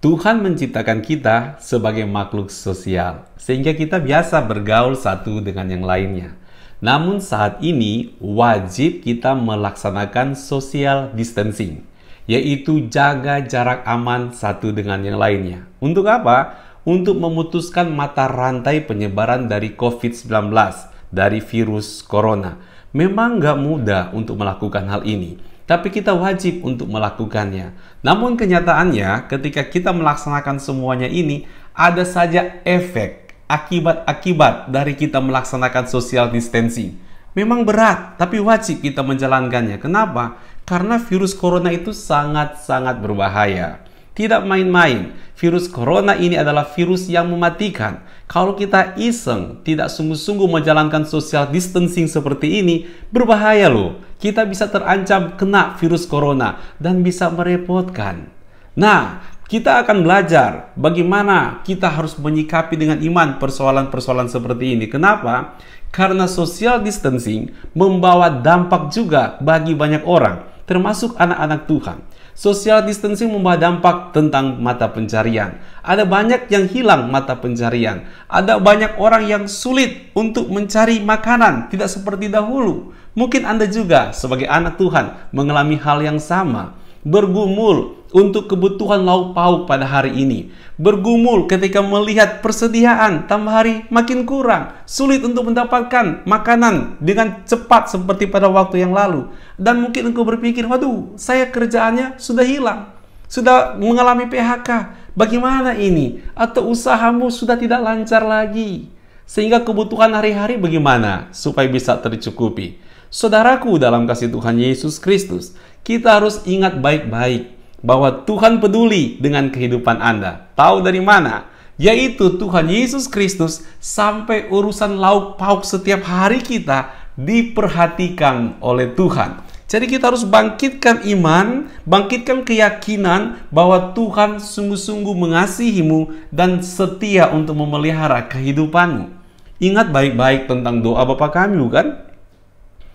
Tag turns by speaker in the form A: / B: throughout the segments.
A: Tuhan menciptakan kita sebagai makhluk sosial, sehingga kita biasa bergaul satu dengan yang lainnya. Namun saat ini wajib kita melaksanakan social distancing, yaitu jaga jarak aman satu dengan yang lainnya. Untuk apa? Untuk memutuskan mata rantai penyebaran dari COVID-19, dari virus corona. Memang nggak mudah untuk melakukan hal ini, tapi kita wajib untuk melakukannya. Namun kenyataannya ketika kita melaksanakan semuanya ini, ada saja efek, akibat-akibat dari kita melaksanakan social distancing. Memang berat, tapi wajib kita menjalankannya. Kenapa? Karena virus corona itu sangat-sangat berbahaya. Tidak main-main, virus corona ini adalah virus yang mematikan. Kalau kita iseng, tidak sungguh-sungguh menjalankan social distancing seperti ini, berbahaya loh. Kita bisa terancam kena virus corona dan bisa merepotkan. Nah, kita akan belajar bagaimana kita harus menyikapi dengan iman persoalan-persoalan seperti ini. Kenapa? Karena social distancing membawa dampak juga bagi banyak orang, termasuk anak-anak Tuhan. Social distancing membawa dampak tentang mata pencarian. Ada banyak yang hilang mata pencarian. Ada banyak orang yang sulit untuk mencari makanan, tidak seperti dahulu. Mungkin Anda juga sebagai anak Tuhan mengalami hal yang sama. Bergumul untuk kebutuhan lauk pauk pada hari ini. Bergumul ketika melihat persediaan tambah hari makin kurang. Sulit untuk mendapatkan makanan dengan cepat seperti pada waktu yang lalu. Dan mungkin engkau berpikir, waduh, saya kerjaannya sudah hilang. Sudah mengalami PHK. Bagaimana ini? Atau usahamu sudah tidak lancar lagi. Sehingga kebutuhan hari-hari bagaimana supaya bisa tercukupi? Saudaraku dalam kasih Tuhan Yesus Kristus, kita harus ingat baik-baik bahwa Tuhan peduli dengan kehidupan Anda. Tahu dari mana? Yaitu Tuhan Yesus Kristus sampai urusan lauk pauk setiap hari kita diperhatikan oleh Tuhan. Jadi kita harus bangkitkan iman, bangkitkan keyakinan bahwa Tuhan sungguh-sungguh mengasihimu dan setia untuk memelihara kehidupanmu. Ingat baik-baik tentang doa Bapa kami, bukan?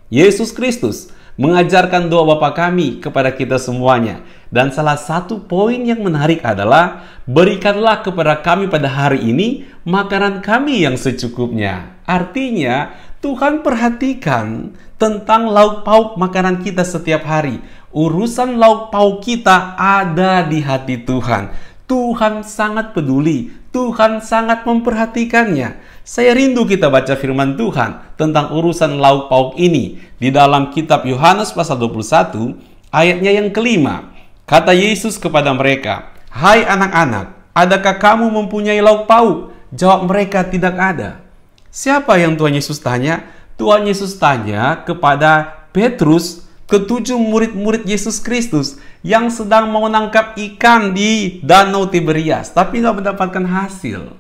A: Yesus Kristus mengajarkan doa Bapa kami kepada kita semuanya. Dan salah satu poin yang menarik adalah, berikanlah kepada kami pada hari ini makanan kami yang secukupnya. Artinya, Tuhan perhatikan tentang lauk pauk makanan kita setiap hari. Urusan lauk pauk kita ada di hati Tuhan. Tuhan sangat peduli. Tuhan sangat memperhatikannya. Saya rindu kita baca firman Tuhan tentang urusan lauk pauk ini di dalam kitab Yohanes pasal 21 ayatnya yang kelima. Kata Yesus kepada mereka, "Hai anak-anak, adakah kamu mempunyai lauk pauk?" Jawab mereka, "Tidak ada." Siapa yang Tuhan Yesus tanya? Tuhan Yesus tanya kepada Petrus, ketujuh murid-murid Yesus Kristus yang sedang mau menangkap ikan di Danau Tiberias, tapi tidak mendapatkan hasil.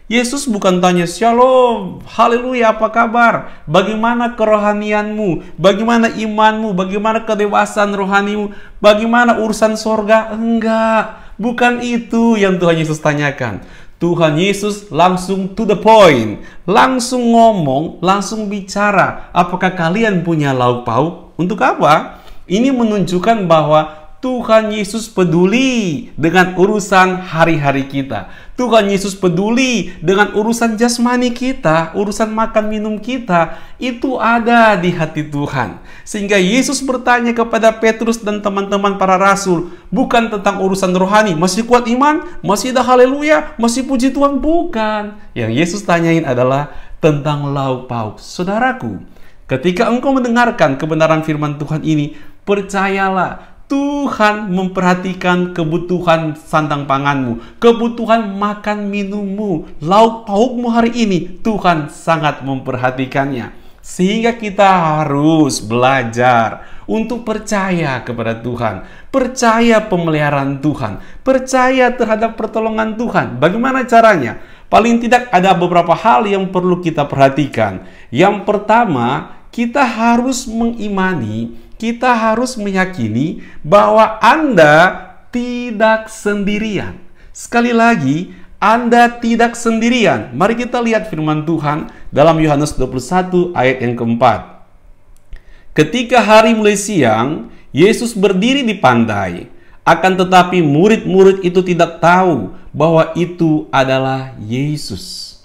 A: Yesus bukan tanya, "Shalom, haleluya, apa kabar? Bagaimana kerohanianmu? Bagaimana imanmu? Bagaimana kedewasaan rohanimu? Bagaimana urusan sorga?" Enggak, bukan itu yang Tuhan Yesus tanyakan. Tuhan Yesus langsung to the point, langsung ngomong, langsung bicara. Apakah kalian punya lauk pauk? Untuk apa? Ini menunjukkan bahwa Tuhan Yesus peduli dengan urusan hari-hari kita. Tuhan Yesus peduli dengan urusan jasmani kita, urusan makan minum kita. Itu ada di hati Tuhan. Sehingga Yesus bertanya kepada Petrus dan teman-teman para rasul, bukan tentang urusan rohani. Masih kuat iman? Masih ada haleluya? Masih puji Tuhan? Bukan. Yang Yesus tanyain adalah tentang lauk pauk. Saudaraku, ketika engkau mendengarkan kebenaran firman Tuhan ini, percayalah, Tuhan memperhatikan kebutuhan sandang panganmu, kebutuhan makan minummu, lauk paukmu hari ini. Tuhan sangat memperhatikannya. Sehingga kita harus belajar untuk percaya kepada Tuhan, percaya pemeliharaan Tuhan, percaya terhadap pertolongan Tuhan. Bagaimana caranya? Paling tidak ada beberapa hal yang perlu kita perhatikan. Yang pertama, kita harus mengimani, kita harus meyakini bahwa Anda tidak sendirian. Sekali lagi, Anda tidak sendirian. Mari kita lihat firman Tuhan dalam Yohanes 21 ayat yang keempat. Ketika hari mulai siang, Yesus berdiri di pantai. Akan tetapi murid-murid itu tidak tahu bahwa itu adalah Yesus.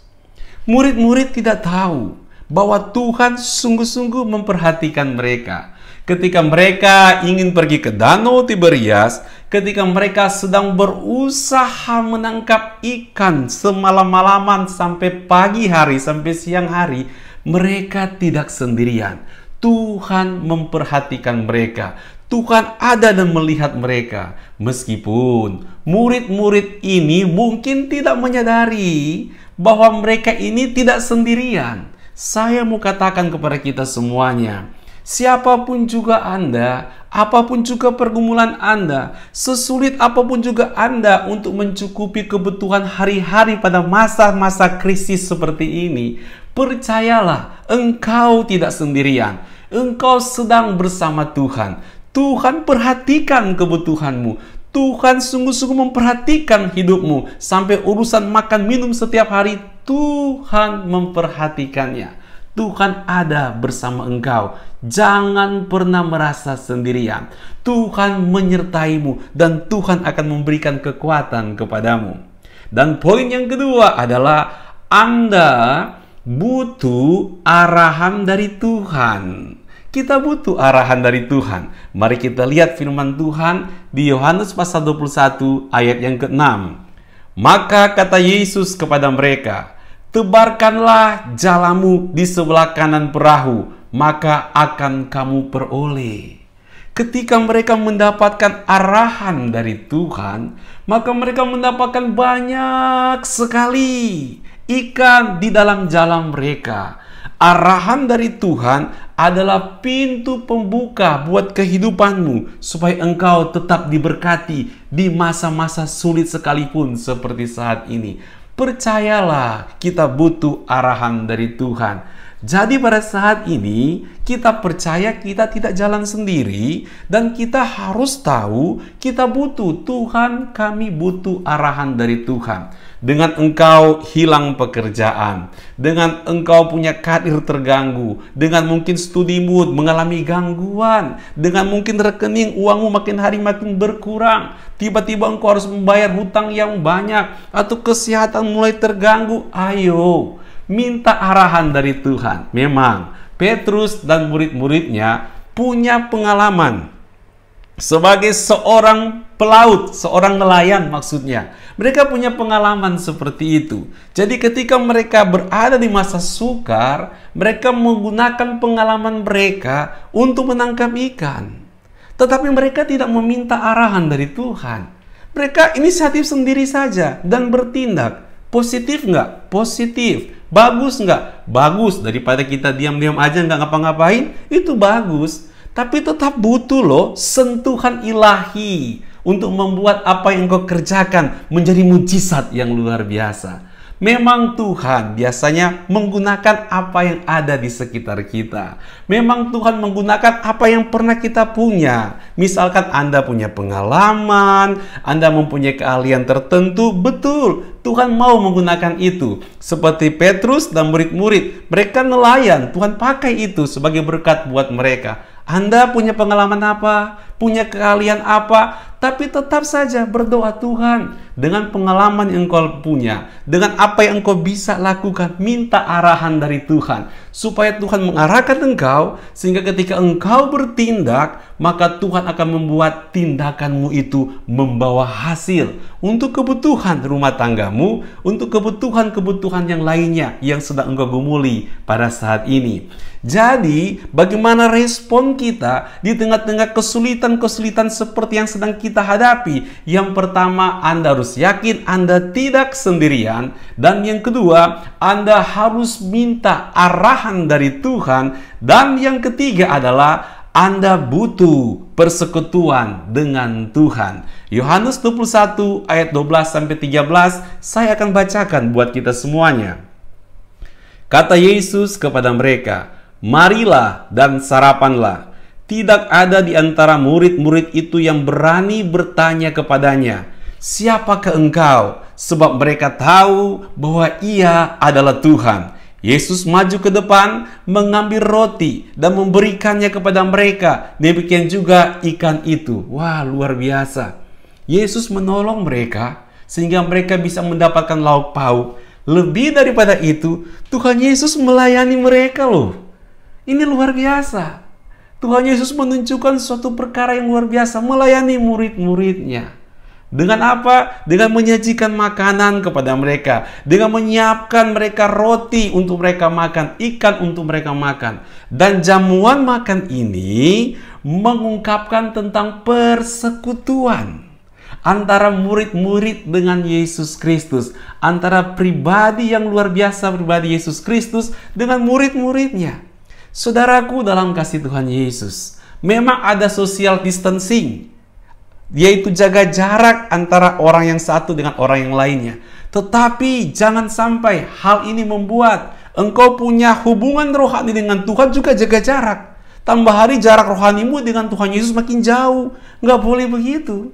A: Murid-murid tidak tahu bahwa Tuhan sungguh-sungguh memperhatikan mereka. Ketika mereka ingin pergi ke Danau Tiberias, ketika mereka sedang berusaha menangkap ikan semalam-malaman sampai pagi hari, sampai siang hari, mereka tidak sendirian. Tuhan memperhatikan mereka. Tuhan ada dan melihat mereka. Meskipun murid-murid ini mungkin tidak menyadari bahwa mereka ini tidak sendirian. Saya mau katakan kepada kita semuanya, siapapun juga Anda, apapun juga pergumulan Anda, sesulit apapun juga Anda untuk mencukupi kebutuhan hari-hari pada masa-masa krisis seperti ini, percayalah, engkau tidak sendirian. Engkau sedang bersama Tuhan. Tuhan perhatikan kebutuhanmu. Tuhan sungguh-sungguh memperhatikan hidupmu. Sampai urusan makan minum setiap hari, Tuhan memperhatikannya. Tuhan ada bersama engkau. Jangan pernah merasa sendirian. Tuhan menyertaimu dan Tuhan akan memberikan kekuatan kepadamu. Dan poin yang kedua adalah Anda butuh arahan dari Tuhan. Kita butuh arahan dari Tuhan. Mari kita lihat firman Tuhan di Yohanes pasal 21 ayat yang ke-6. Maka kata Yesus kepada mereka, tebarkanlah jalamu di sebelah kanan perahu, maka akan kamu peroleh. Ketika mereka mendapatkan arahan dari Tuhan, maka mereka mendapatkan banyak sekali ikan di dalam jalan mereka. Arahan dari Tuhan adalah pintu pembuka buat kehidupanmu supaya engkau tetap diberkati di masa-masa sulit sekalipun seperti saat ini. Percayalah, kita butuh arahan dari Tuhan. Jadi pada saat ini kita percaya kita tidak jalan sendiri dan kita harus tahu kita butuh Tuhan, kami butuh arahan dari Tuhan. Dengan engkau hilang pekerjaan, dengan engkau punya karir terganggu, dengan mungkin studimu mengalami gangguan, dengan mungkin rekening uangmu makin hari makin berkurang, tiba-tiba engkau harus membayar hutang yang banyak, atau kesehatan mulai terganggu, ayo minta arahan dari Tuhan. Memang Petrus dan murid-muridnya punya pengalaman sebagai seorang pelaut, seorang nelayan maksudnya. Mereka punya pengalaman seperti itu. Jadi ketika mereka berada di masa sukar, mereka menggunakan pengalaman mereka untuk menangkap ikan. Tetapi mereka tidak meminta arahan dari Tuhan. Mereka inisiatif sendiri saja dan bertindak. Positif nggak? Positif. Bagus nggak? Bagus. Daripada kita diam-diam aja nggak ngapa-ngapain, itu bagus. Tapi tetap butuh loh sentuhan ilahi untuk membuat apa yang kau kerjakan menjadi mujizat yang luar biasa. Memang Tuhan biasanya menggunakan apa yang ada di sekitar kita. Memang Tuhan menggunakan apa yang pernah kita punya. Misalkan Anda punya pengalaman, Anda mempunyai keahlian tertentu, betul, Tuhan mau menggunakan itu. Seperti Petrus dan murid-murid, mereka nelayan, Tuhan pakai itu sebagai berkat buat mereka. Anda punya pengalaman apa? Punya keahlian apa? Tapi tetap saja berdoa, Tuhan, dengan pengalaman yang engkau punya, dengan apa yang engkau bisa lakukan, minta arahan dari Tuhan, supaya Tuhan mengarahkan engkau, sehingga ketika engkau bertindak, maka Tuhan akan membuat tindakanmu itu membawa hasil untuk kebutuhan rumah tanggamu, untuk kebutuhan-kebutuhan yang lainnya yang sedang engkau gumuli pada saat ini. Jadi, bagaimana respon kita di tengah-tengah kesulitan-kesulitan seperti yang sedang kita hadapi? Yang pertama, Anda harus yakin Anda tidak sendirian. Dan yang kedua, Anda harus minta arahan dari Tuhan. Dan yang ketiga adalah Anda butuh persekutuan dengan Tuhan. Yohanes 21 ayat 12-13 saya akan bacakan buat kita semuanya. Kata Yesus kepada mereka, marilah dan sarapanlah. Tidak ada di antara murid-murid itu yang berani bertanya kepadanya, siapakah engkau? Sebab mereka tahu bahwa ia adalah Tuhan. Yesus maju ke depan, mengambil roti dan memberikannya kepada mereka. Demikian juga ikan itu. Wah, luar biasa. Yesus menolong mereka sehingga mereka bisa mendapatkan lauk pauk. Lebih daripada itu, Tuhan Yesus melayani mereka loh. Ini luar biasa. Tuhan Yesus menunjukkan suatu perkara yang luar biasa, melayani murid-muridnya. Dengan apa? Dengan menyajikan makanan kepada mereka. Dengan menyiapkan mereka roti untuk mereka makan, ikan untuk mereka makan. Dan jamuan makan ini mengungkapkan tentang persekutuan antara murid-murid dengan Yesus Kristus. Antara pribadi yang luar biasa, pribadi Yesus Kristus dengan murid-muridnya. Saudaraku dalam kasih Tuhan Yesus, memang ada social distancing, yaitu jaga jarak antara orang yang satu dengan orang yang lainnya. Tetapi jangan sampai hal ini membuat engkau punya hubungan rohani dengan Tuhan juga jaga jarak. Tambah hari jarak rohanimu dengan Tuhan Yesus makin jauh. Nggak boleh begitu.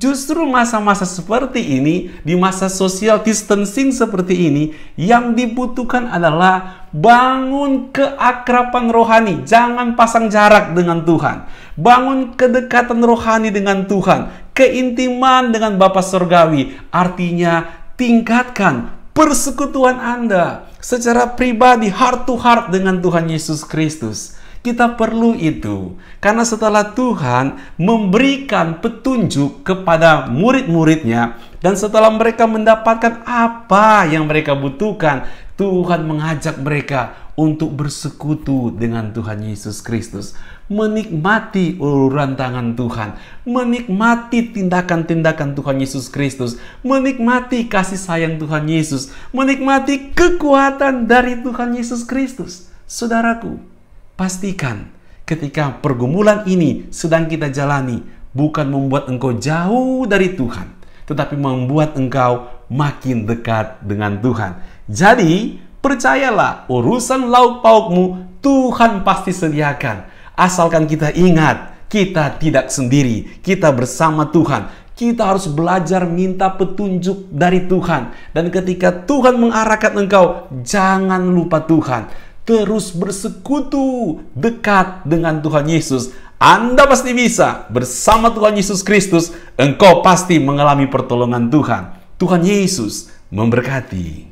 A: Justru masa-masa seperti ini, di masa social distancing seperti ini, yang dibutuhkan adalah bangun keakraban rohani. Jangan pasang jarak dengan Tuhan. Bangun kedekatan rohani dengan Tuhan. Keintiman dengan Bapa Surgawi. Artinya, tingkatkan persekutuan Anda secara pribadi, heart to heart dengan Tuhan Yesus Kristus. Kita perlu itu, karena setelah Tuhan memberikan petunjuk kepada murid-muridnya, dan setelah mereka mendapatkan apa yang mereka butuhkan, Tuhan mengajak mereka untuk bersekutu dengan Tuhan Yesus Kristus, menikmati uluran tangan Tuhan, menikmati tindakan-tindakan Tuhan Yesus Kristus, menikmati kasih sayang Tuhan Yesus, menikmati kekuatan dari Tuhan Yesus Kristus. Saudaraku, pastikan ketika pergumulan ini sedang kita jalani, bukan membuat engkau jauh dari Tuhan, tetapi membuat engkau makin dekat dengan Tuhan. Jadi, percayalah, urusan lauk paukmu Tuhan pasti sediakan. Asalkan kita ingat, kita tidak sendiri, kita bersama Tuhan. Kita harus belajar minta petunjuk dari Tuhan. Dan ketika Tuhan mengarahkan engkau, jangan lupa Tuhan. Terus bersekutu dekat dengan Tuhan Yesus. Anda pasti bisa. Bersama Tuhan Yesus Kristus, engkau pasti mengalami pertolongan Tuhan. Tuhan Yesus memberkati.